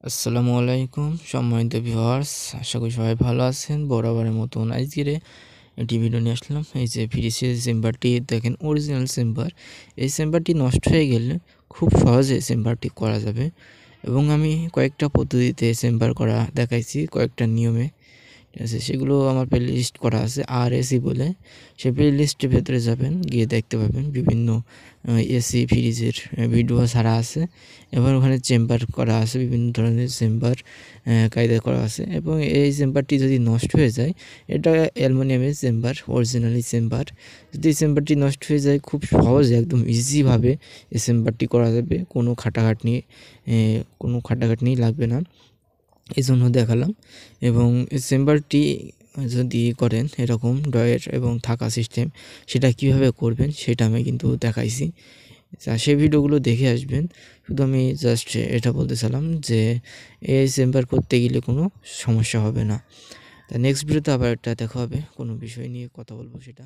আসসালামু আলাইকুম সম্মানিত ভিউয়ার্স, আশা করি সবাই ভালো আছেন। বরাবরের মতন আজকের একটি ভিডিও নিয়ে আসলাম। এই যে ফ্রিজের চেম্বারটি দেখেন, অরিজিনাল চেম্বার। এই চেম্বারটি নষ্ট হয়ে গেলে খুব সহজে চেম্বারটি করা যাবে এবং আমি কয়েকটা পদ্ধতিতে চেম্বার করা দেখাইছি, কয়েকটা নিয়মে। ঠিক আছে, সেগুলো আমার প্লে লিস্ট করা আছে আর এসি বলে। সেই প্লে লিস্টের ভেতরে যাবেন, গিয়ে দেখতে পাবেন বিভিন্ন এসি ফ্রিজের ভিডিও ছাড়া আছে। এবার ওখানে চেম্বার করা আছে, বিভিন্ন ধরনের চেম্বার কায়দা করা আছে। এবং এই চেম্বারটি যদি নষ্ট হয়ে যায়, এটা অ্যালুমিনিয়ামের চেম্বার, অরিজিনালি চেম্বার। যদি এই চেম্বারটি নষ্ট হয়ে যায়, খুব সহজে একদম ইজিভাবে এই চেম্বারটি করা যাবে, কোনো খাটাখাটনি লাগবে না। এই জন্য দেখালাম। এবং চেম্বারটি যদি করেন এরকম ডয়ের এবং থাকা সিস্টেম, সেটা কিভাবে করবেন সেটা আমি কিন্তু দেখাইছি। সেই ভিডিওগুলো দেখে আসবেন। শুধু আমি জাস্ট এটা বলতে চাইলাম যে এই চেম্বার করতে গেলে কোনো সমস্যা হবে না। তা নেক্সট ভিডিওতে আবার একটা দেখা হবে, কোনো বিষয় নিয়ে কথা বলবো সেটা।